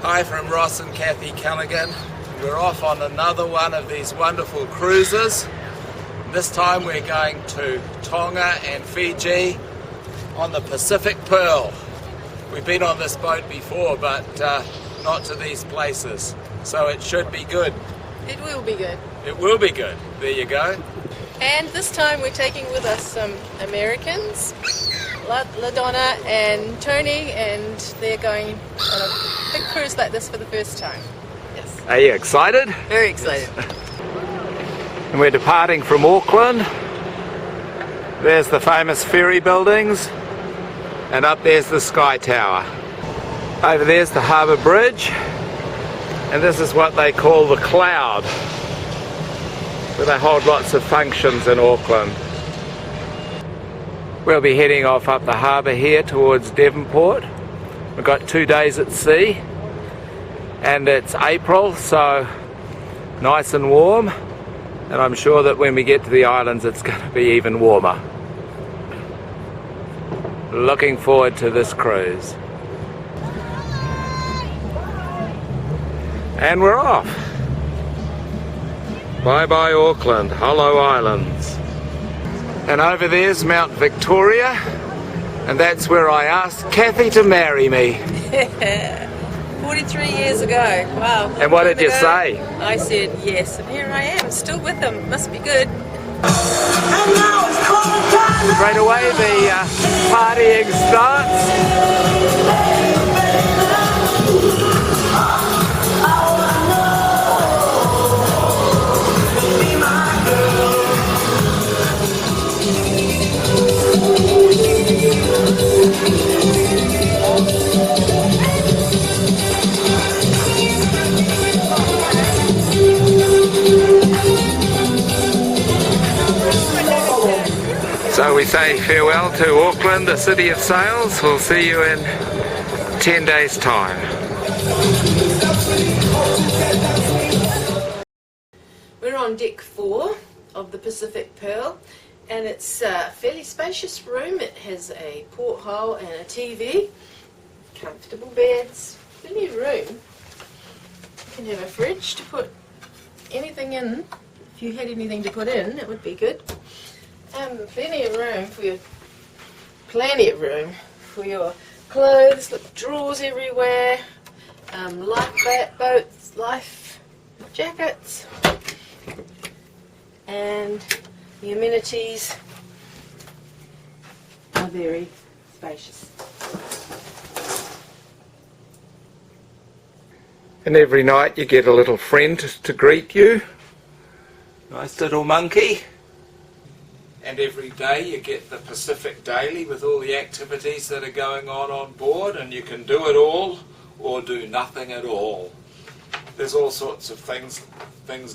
Hi from Ross and Kathy Callaghan. We're off on another one of these wonderful cruises. This time we're going to Tonga and Fiji on the Pacific Pearl. We've been on this boat before, but not to these places, so it should be good. It will be good. It will be good. There you go. And this time we're taking with us some Americans, LaDonna and Tony, and they're going on a big cruise like this for the first time. Yes. Are you excited? Very excited. And we're departing from Auckland. There's the famous ferry buildings, and up there's the Sky Tower. Over there's the harbour bridge, and this is what they call the Cloud, where they hold lots of functions in Auckland. We'll be heading off up the harbour here towards Devonport. We've got 2 days at sea, and it's April, so nice and warm, and I'm sure that when we get to the islands it's going to be even warmer. Looking forward to this cruise. And we're off. Bye bye Auckland, Hollow Islands. And over there's Mount Victoria, and that's where I asked Kathy to marry me. 43 years ago, wow. And what did you say? I said yes, and here I am, still with him, must be good. Straight away the partying starts. So we say farewell to Auckland, the city of sails. We'll see you in 10 days' time. We're on deck 4 of the Pacific Pearl, and it's a fairly spacious room. It has a porthole and a TV, comfortable beds, plenty of room. You can have a fridge to put anything in. If you had anything to put in, it would be good. Plenty of room for your clothes, drawers everywhere, lifeboats, life jackets, and the amenities are very spacious. And every night you get a little friend to greet you. Nice little monkey. And every day you get the Pacific Daily with all the activities that are going on board, and you can do it all or do nothing at all. There's all sorts of things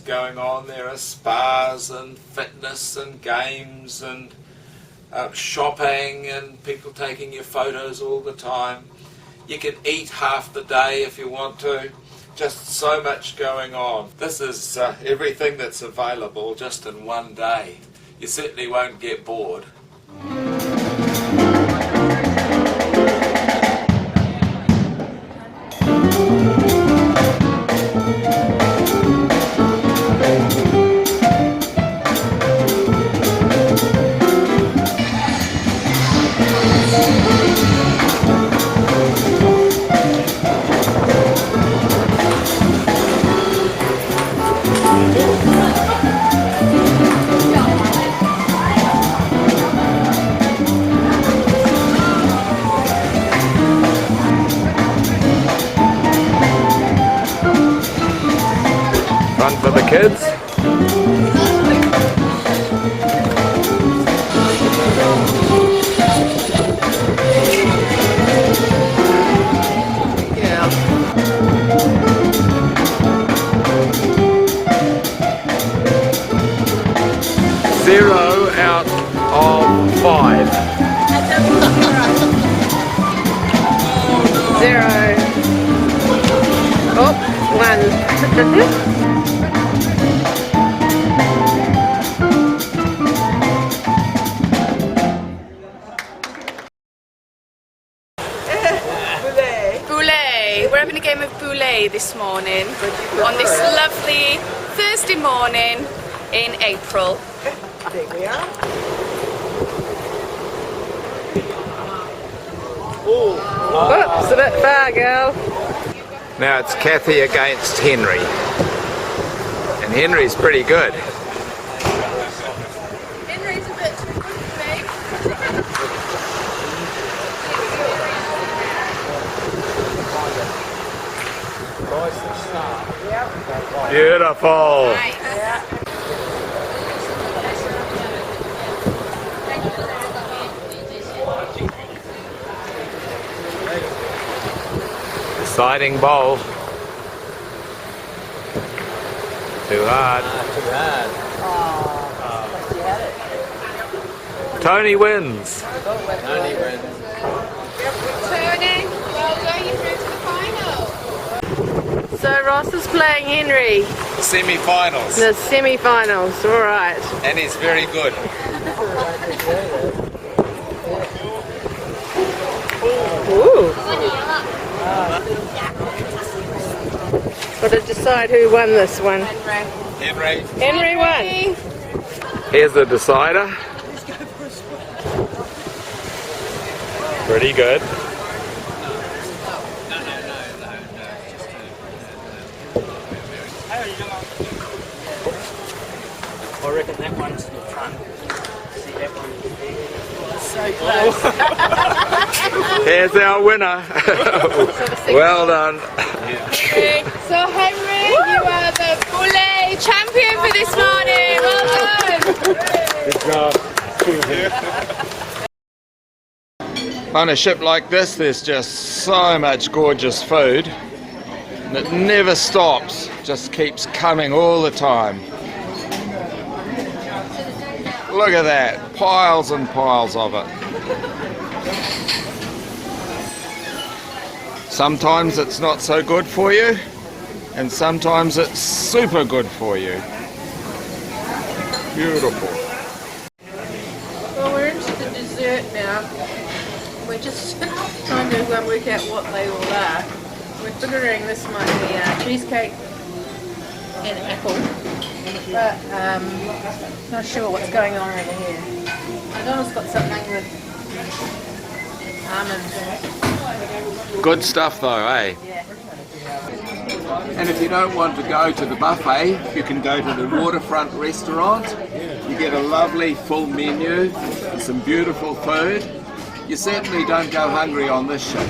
going on. There are spas and fitness and games and shopping and people taking your photos all the time. You can eat half the day if you want to. Just so much going on. This is everything that's available just in one day. You certainly won't get bored. Fun for the kids. Yeah. 0 out of 5. 0. Oh, 1. We're having a game of poulet. poulet this morning on this lovely Thursday morning in April. There we are. Whoops, a bit far, girl. Now it's Kathy against Henry. And Henry's pretty good. Henry's a bit too good for me. Beautiful. Exciting bowl. Too hard. Too bad. Tony wins. Tony wins. Tony, well going through to the final. So Ross is playing Henry, Semi-finals. the semi-finals. All right. And he's very good. Ooh. Got to decide who won this one. Henry. Henry won. Here's the decider. Pretty good. I reckon that one's the front. See that one? So close. Here's our winner. Well done. So Henry, you are the poulet champion for this morning. Well done. On a ship like this, there's just so much gorgeous food. And it never stops, just keeps coming all the time. Look at that, piles and piles of it. Sometimes it's not so good for you, and sometimes it's super good for you. Beautiful. Well, we're into the dessert now. We're just trying to work out what they all are. We're figuring this might be cheesecake and apple, but not sure what's going on over here. Donna's got something with almonds in it. Good stuff though, eh? Yeah. And if you don't want to go to the buffet, you can go to the waterfront restaurant. You get a lovely full menu and some beautiful food. You certainly don't go hungry on this ship.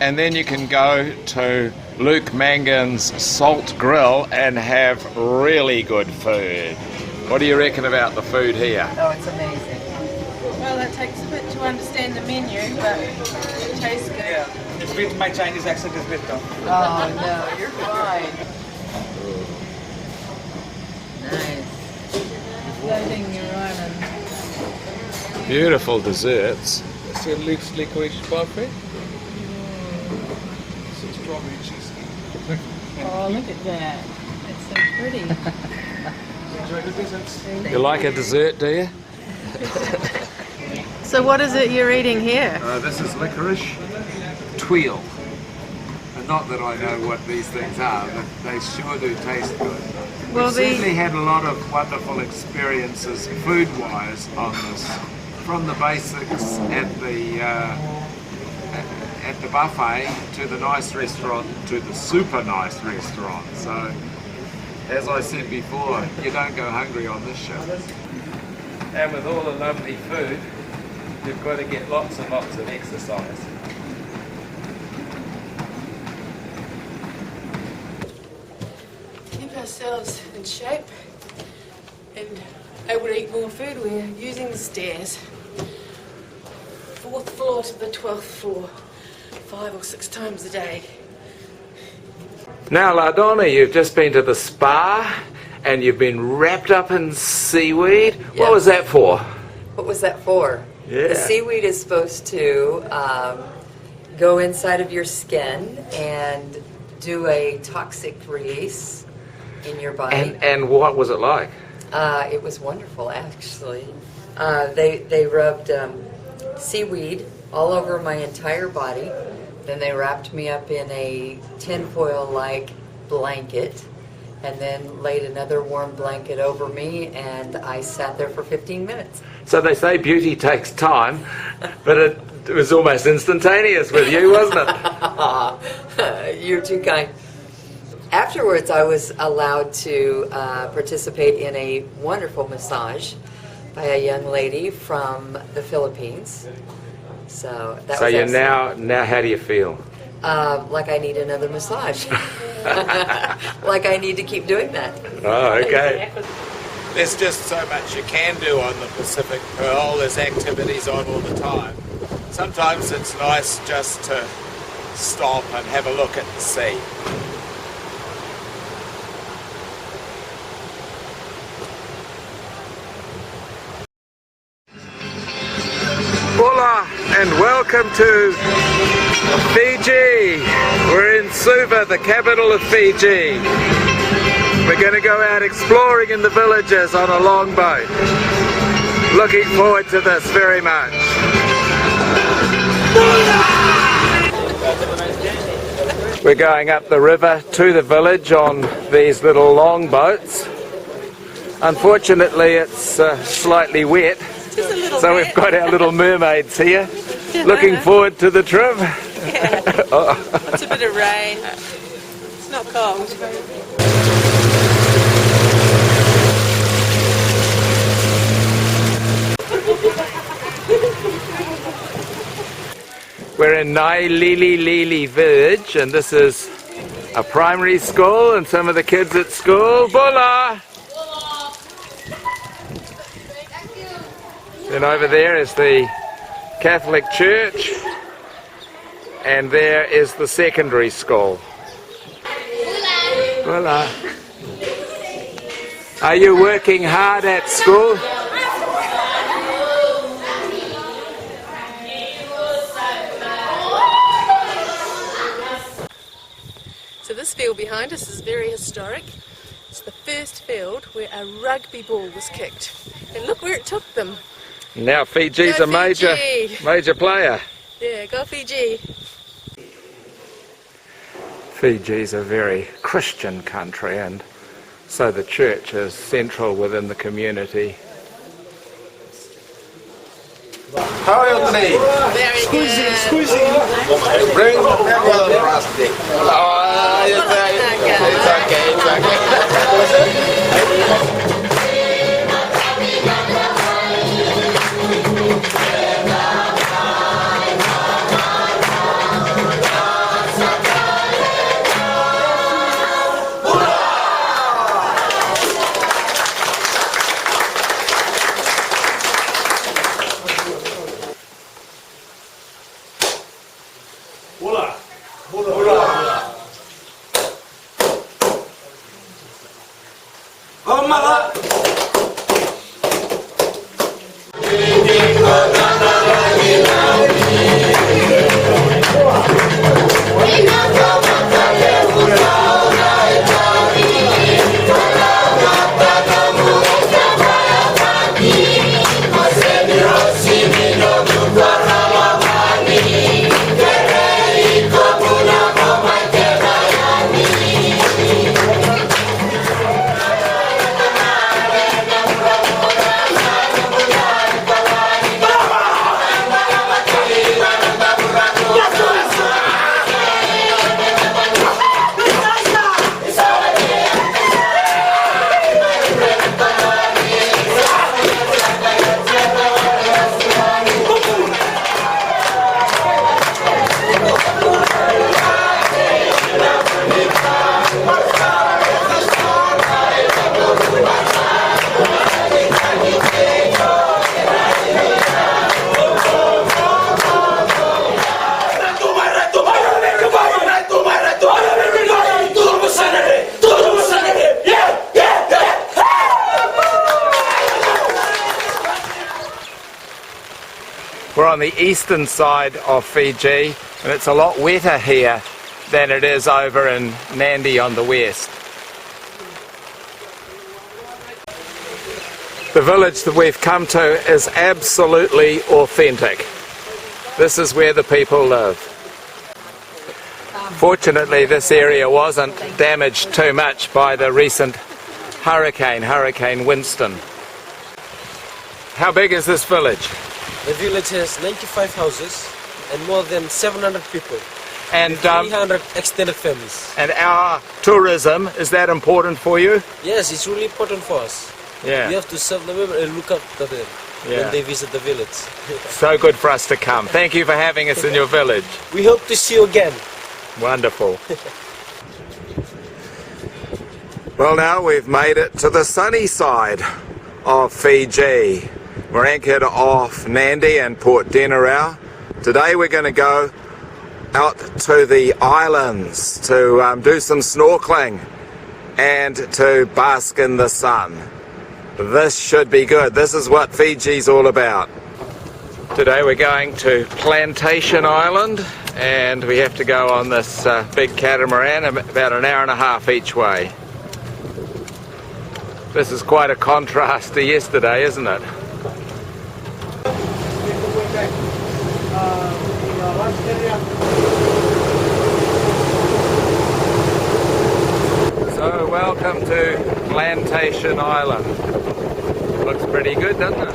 And then you can go to Luke Mangan's Salt Grill and have really good food. What do you reckon about the food here? Oh, it's amazing. Well, it takes a bit to understand the menu, but it tastes good. Yeah, it's bit, my Chinese accent is bit tough. Oh, no, you're fine. Nice. Floating your island. Beautiful desserts. It's a Luke's licorice parfait. It's a strawberry cheesecake. Oh, look at that. It's so pretty. Enjoy the desserts. You like a dessert, do you? So what is it you're eating here? This is licorice tweel. And not that I know what these things are, but they sure do taste good. Well, We've certainly had a lot of wonderful experiences food-wise on this. From the basics at the buffet to the nice restaurant to the super nice restaurant. So, as I said before, you don't go hungry on this ship. And with all the lovely food, you've got to get lots and lots of exercise. Keep ourselves in shape and able to eat more food. We're using the stairs. 4th floor to the 12th floor, 5 or 6 times a day. Now, LaDonna, you've just been to the spa and you've been wrapped up in seaweed. What was that for? What was that for? Yeah. The seaweed is supposed to go inside of your skin and do a toxic release in your body. And what was it like? It was wonderful, actually. They rubbed seaweed all over my entire body, Then they wrapped me up in a tinfoil-like blanket and then laid another warm blanket over me, and I sat there for 15 minutes. So they say beauty takes time, but it was almost instantaneous with you, wasn't it? You're too kind. Afterwards, I was allowed to participate in a wonderful massage by a young lady from the Philippines. So that So was you excellent. now how do you feel? Like I need another massage. Like I need to keep doing that. Oh, okay. There's just so much you can do on the Pacific Pearl. There's activities on all the time. Sometimes it's nice just to stop and have a look at the sea. Hola and welcome to Fiji. We're in Suva, the capital of Fiji. We're going to go out exploring in the villages on a longboat. Looking forward to this very much. We're going up the river to the village on these little longboats. Unfortunately, it's slightly wet. So we've got our little mermaids here, looking forward to the trip. Yeah. It's a bit of rain. It's not cold. We're in Nailili village, and this is a primary school, and some of the kids at school. Bola! And over there is the Catholic Church, and there is the secondary school. Hola. Are you working hard at school? So this field behind us is very historic. It's the first field where a rugby ball was kicked. And look where it took them. Now Fiji's Go a major player. Yeah, go Fiji. Fiji's a very Christian country, and so the church is central within the community. How are you today? Very good. Bring the plastic. Oh, it's okay. We're on the eastern side of Fiji, and it's a lot wetter here than it is over in Nandi on the west. The village that we've come to is absolutely authentic. This is where the people live. Fortunately, this area wasn't damaged too much by the recent Hurricane Winston. How big is this village? The village has 95 houses and more than 700 people. And 300 extended families. And our tourism, is that important for you? Yes, it's really important for us. Yeah. We have to serve the people and look after them when they visit the village. So good for us to come. Thank you for having us in your village. We hope to see you again. Wonderful. Well, now we've made it to the sunny side of Fiji. We're anchored off Nandi and Port Denarau. Today we're going to go out to the islands to do some snorkeling and to bask in the sun. This should be good. This is what Fiji's all about. Today we're going to Plantation Island and we have to go on this big catamaran about an hour and a half each way. This is quite a contrast to yesterday, isn't it? So welcome to Plantation Island. Looks pretty good, doesn't it?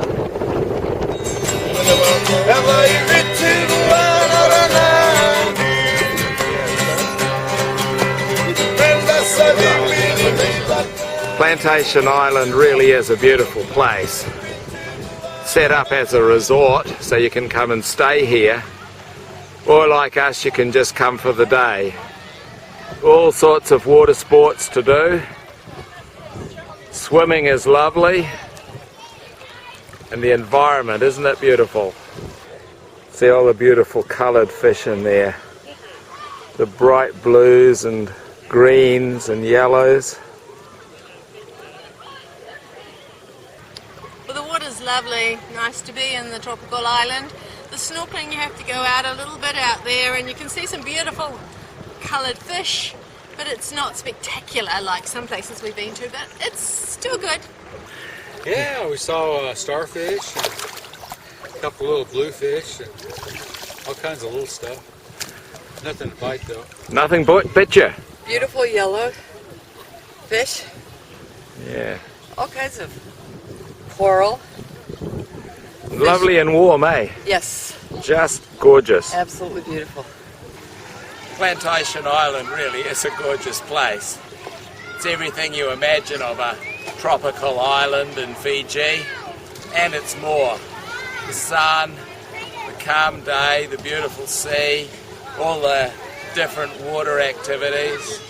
Plantation Island really is a beautiful place. Set up as a resort, so you can come and stay here. Or like us, you can just come for the day. All sorts of water sports to do. Swimming is lovely. And the environment, isn't it beautiful? See all the beautiful coloured fish in there. The bright blues and greens and yellows. Well, the water's lovely. Nice to be in the tropical island. The snorkeling, you have to go out a little bit out there and you can see some beautiful coloured fish, but it's not spectacular like some places we've been to, but it's still good. Yeah, we saw starfish, and a couple little bluefish, and all kinds of little stuff. Nothing to bite though. Nothing bit you? Beautiful yellow fish. Yeah. All kinds of coral. Lovely and warm, eh? Yes. Just gorgeous. Absolutely beautiful. Plantation Island really is a gorgeous place. It's everything you imagine of a tropical island in Fiji, and it's more. The sun, the calm day, the beautiful sea, all the different water activities.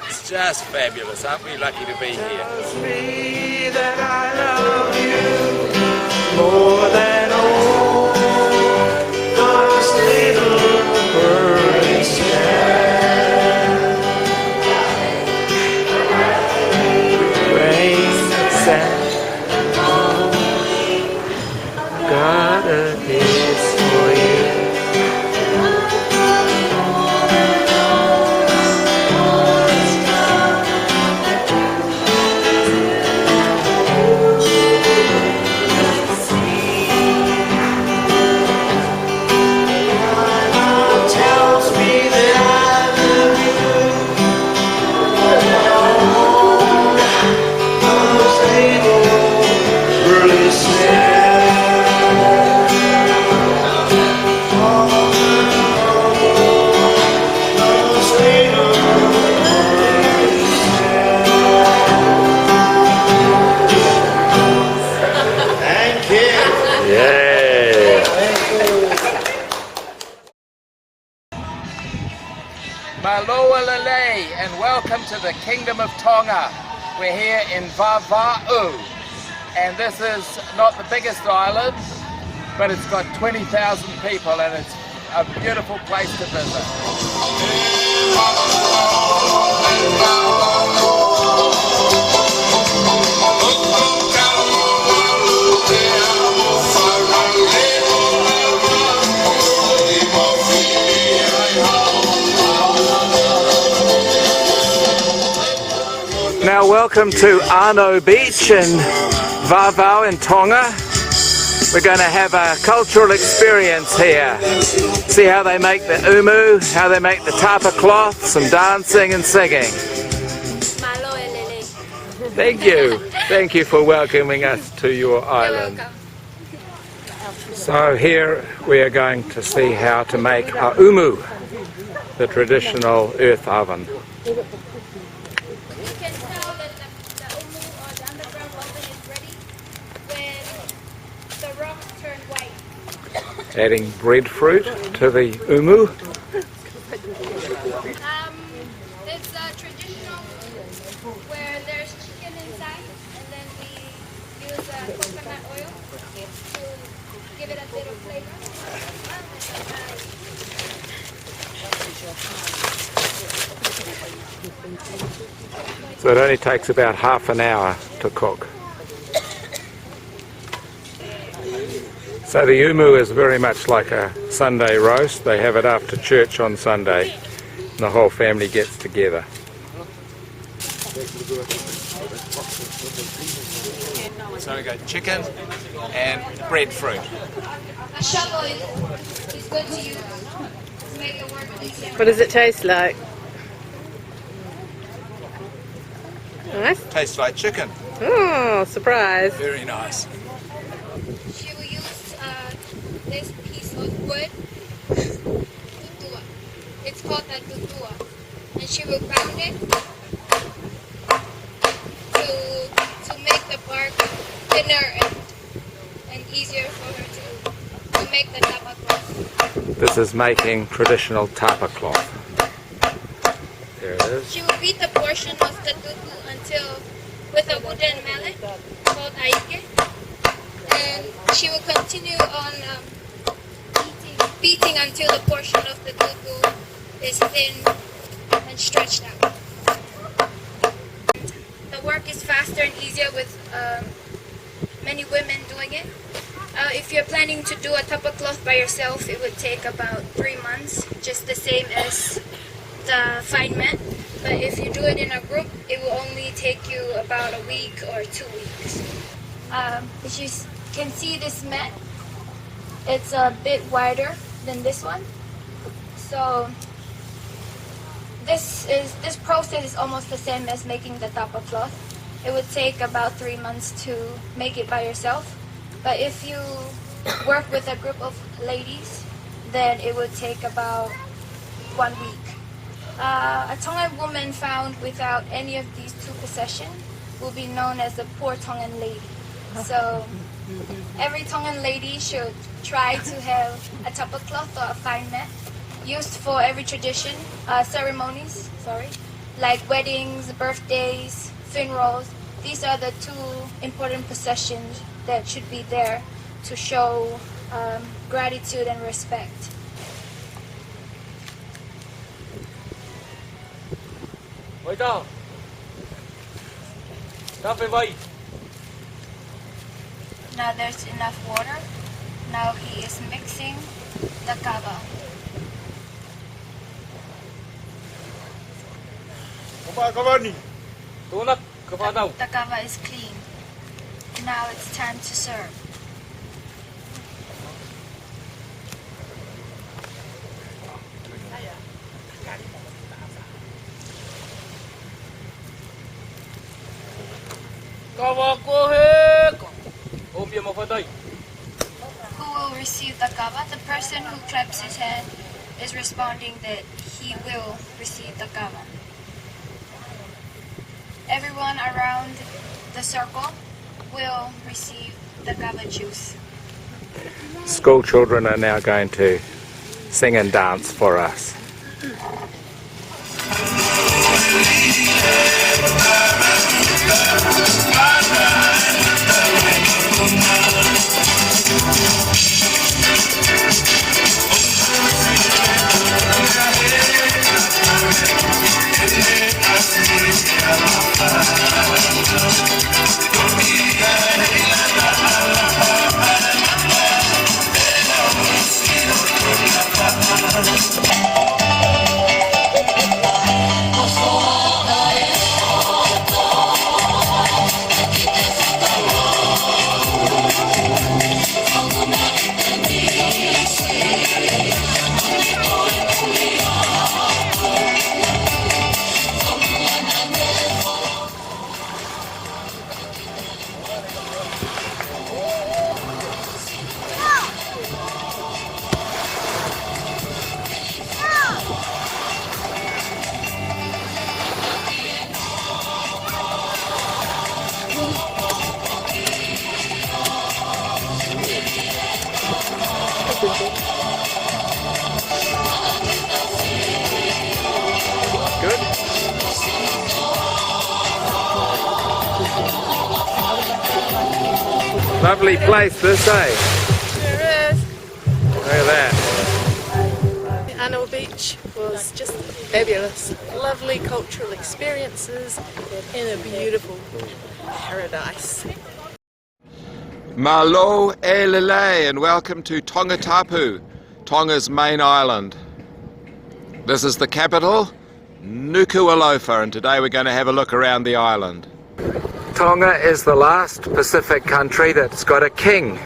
It's just fabulous. Aren't we lucky to be here? Tells me that I love you more than all those little birds can. Rain and sand, got a kiss for you. Malo'olele, and welcome to the Kingdom of Tonga. We're here in Vava'u, and this is not the biggest island, but it's got 20,000 people and it's a beautiful place to visit. Now welcome to Arno Beach in Vava'u in Tonga. We're going to have a cultural experience here. See how they make the umu, how they make the tapa cloth, some dancing and singing. Thank you. Thank you for welcoming us to your island. So here we are going to see how to make a umu, the traditional earth oven. You can tell that the umu or the underground oven is ready when the rocks turn white. Adding breadfruit to the umu. It's a traditional where there's chicken inside, and then we use coconut oil to give it a bit of flavor. So it only takes about half an hour to cook. So the umu is very much like a Sunday roast. They have it after church on Sunday, and the whole family gets together. So we got chicken and breadfruit. A shovel is good to use to make the work easier. What does it taste like? Nice. Tastes like chicken. Oh, surprise. Very nice. She will use this piece of wood, tutua. It's called a tutua, and she will ground it to make the bark thinner and easier for her to make the tapa cloth. This is making traditional tapa cloth. There it is. She will beat the portion of the tutu until with a wooden mallet called aike, and she will continue on beating until the portion of the tutu is thin and stretched out. The work is faster and easier with many women doing it. If you're planning to do a tapa cloth by yourself, it would take about 3 months, just the same as the fine mat. But if you do it in a group, it will only take you about a week or 2 weeks. As you can see, this mat, it's a bit wider than this one. So this process is almost the same as making the tapa cloth. It would take about 3 months to make it by yourself. But if you work with a group of ladies, then it would take about 1 week. A Tongan woman found without any of these two possessions will be known as a poor Tongan lady. So every Tongan lady should try to have a tapa cloth or a fine mat used for every tradition, ceremonies, like weddings, birthdays, funerals. These are the two important possessions that should be there to show gratitude and respect. Wait down. Now there's enough water. Now he is mixing the kava. The kava is clean. Now it's time to serve. Who will receive the kava? The person who claps his hand is responding that he will receive the kava. Everyone around the circle will receive the kava juice. School children are now going to sing and dance for us. Good. Lovely place this, eh? There is. Look at that. Annual Beach was just fabulous. Lovely cultural experiences in a beautiful paradise. Malo e lele, and welcome to Tongatapu, Tonga's main island. This is the capital, Nuku'alofa, and today we're going to have a look around the island. Tonga is the last Pacific country that's got a king.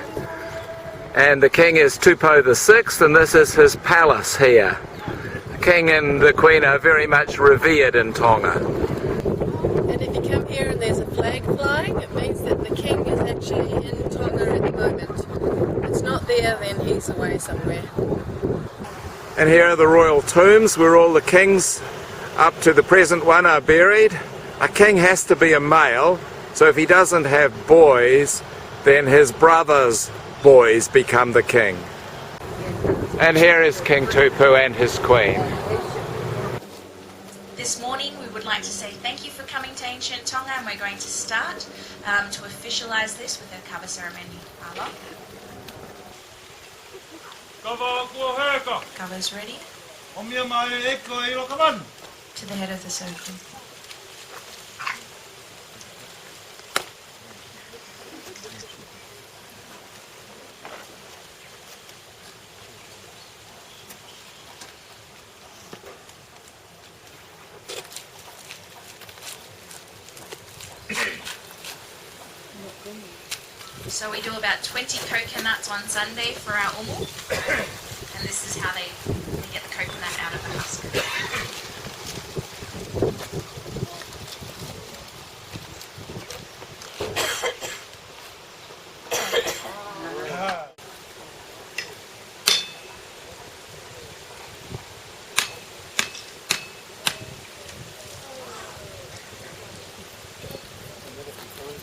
And the king is Tupou VI, and this is his palace here. The king and the queen are very much revered in Tonga. And if you come here and there's a flag flying, it means that the king is actually in Tonga at the moment. If it's not there, then he's away somewhere. And here are the royal tombs where all the kings up to the present one are buried. A king has to be a male, so if he doesn't have boys, then his brothers' boys become the king. And here is King Tupou and his queen. This morning we would like to say thank you for coming to ancient Tonga, and we're going to start to officialise this with a kava ceremony. Ala. Kava's ready. To the head of the circle. So we do about 20 coconuts on Sunday for our umu, and this is how they get the coconut out of the husk.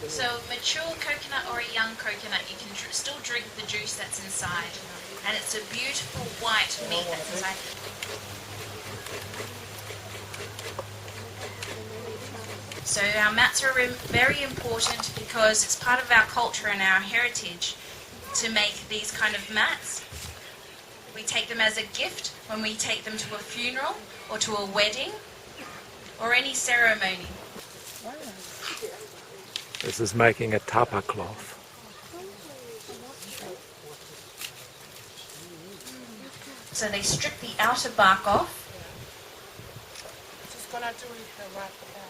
So mature coconut or a young coconut, you can still drink the juice that's inside, and it's a beautiful white meat that's inside. So our mats are very important because it's part of our culture and our heritage to make these kind of mats. We take them as a gift when we take them to a funeral or to a wedding or any ceremony. This is making a tapa cloth. So they strip the outer bark off. She's gonna do it the right way.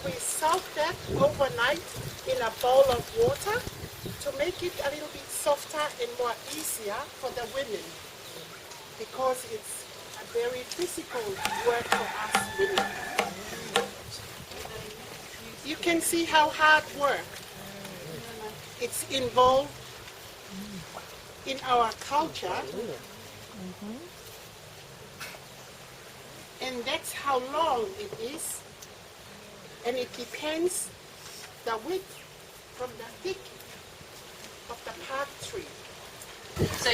We soak that overnight in a bowl of water to make it a little bit softer and more easier for the women, because it's a very physical work for us women. You can see how hard work it's involved in our culture, and that's how long it is, and it depends the width from the thick of the palm tree. So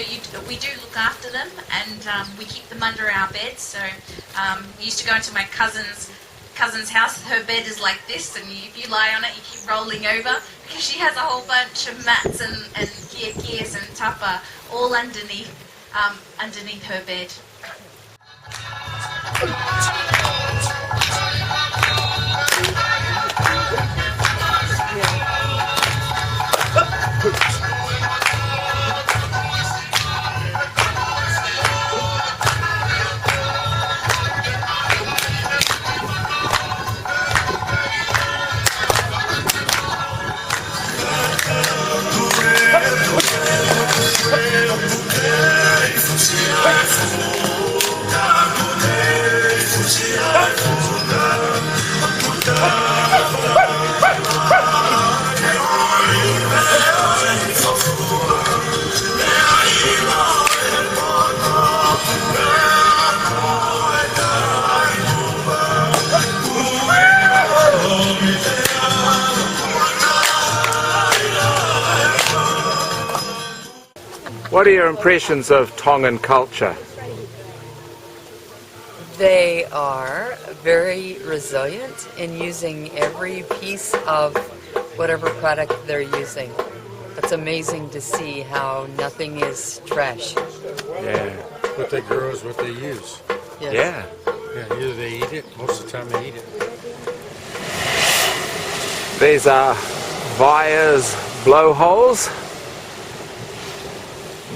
we do look after them, and we keep them under our beds. So we used to go into my cousin's house. Her bed is like this, and if you lie on it, you keep rolling over, because she has a whole bunch of mats and gears and tapa all underneath her bed. What are your impressions of Tongan culture? They are very resilient in using every piece of whatever product they're using. It's amazing to see how nothing is trash. Yeah. What they grow is what they use. Yes. Yeah. Yeah, either they eat it, most of the time they eat it. These are Vaya's blowholes.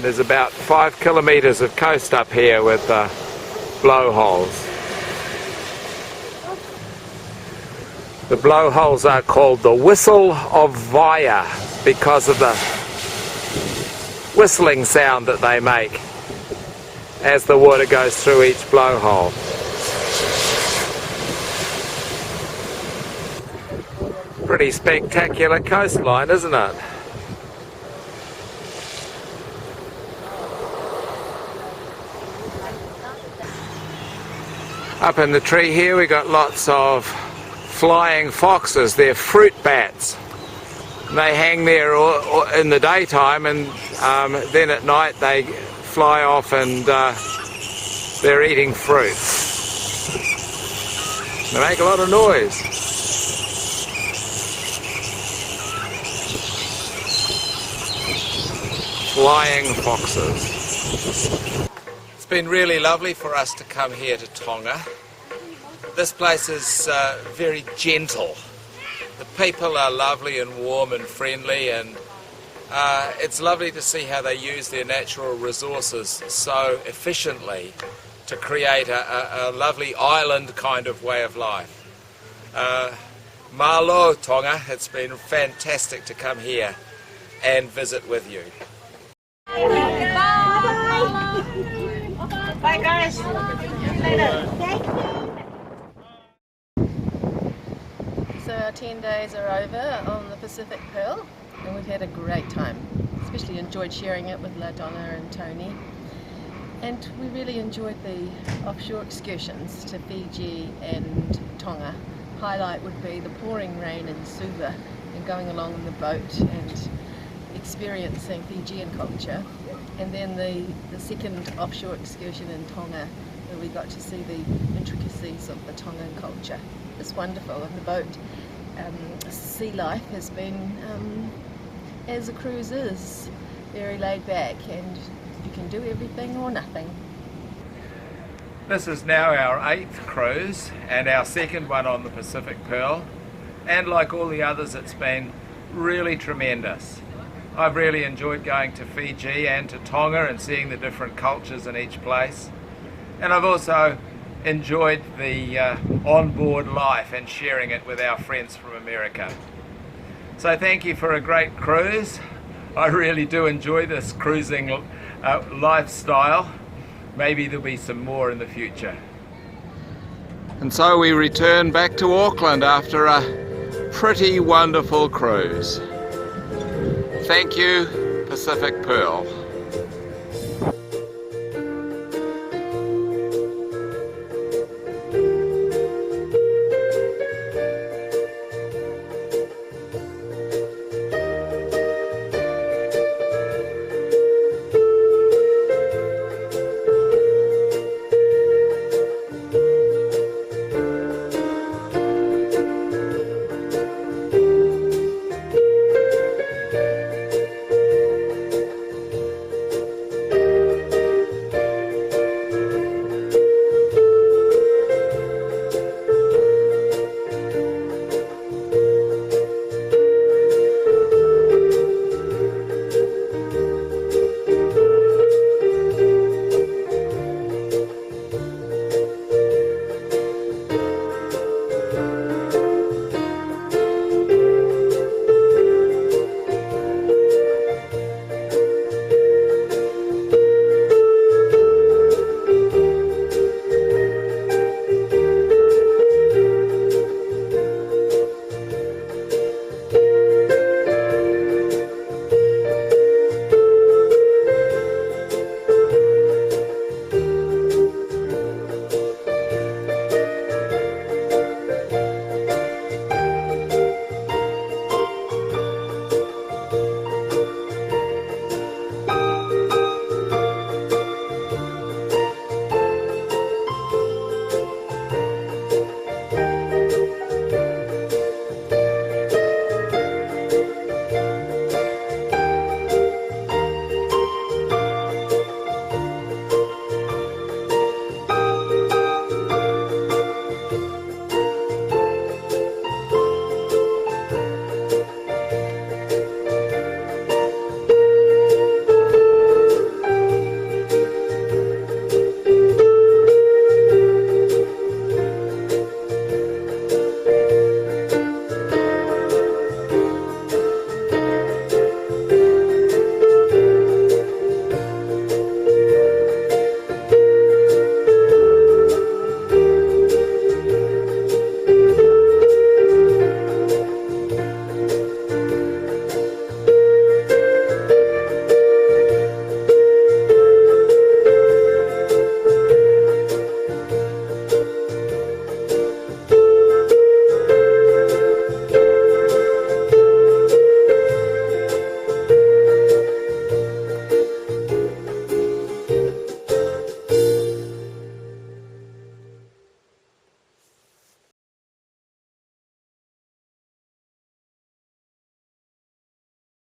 There's about 5 kilometres of coast up here with blowholes. The blowholes are called the Whistle of Vaya because of the whistling sound that they make as the water goes through each blowhole. Pretty spectacular coastline, isn't it? Up in the tree here we got lots of flying foxes. They're fruit bats. They hang there in the daytime, and then at night they fly off and they're eating fruit. They make a lot of noise. Flying foxes. It's been really lovely for us to come here to Tonga. This place is very gentle. The people are lovely and warm and friendly, and it's lovely to see how they use their natural resources so efficiently to create a lovely island kind of way of life. Malo, Tonga. It's been fantastic to come here and visit with you. Bye guys. Later. So our 10 days are over on the Pacific Pearl, and we've had a great time. Especially enjoyed sharing it with La Donna and Tony. And we really enjoyed the offshore excursions to Fiji and Tonga. Highlight would be the pouring rain in Suva and going along in the boat and experiencing Fijian culture. And then the second offshore excursion in Tonga, where we got to see the intricacies of the Tongan culture. It's wonderful, and the boat sea life has been, as a cruise is, very laid back, and you can do everything or nothing. This is now our 8th cruise and our second one on the Pacific Pearl, and like all the others it's been really tremendous. I've really enjoyed going to Fiji and to Tonga and seeing the different cultures in each place, and I've also enjoyed the onboard life and sharing it with our friends from America. So thank you for a great cruise. I really do enjoy this cruising lifestyle. Maybe there'll be some more in the future. And so we return back to Auckland after a pretty wonderful cruise. Thank you, Pacific Pearl.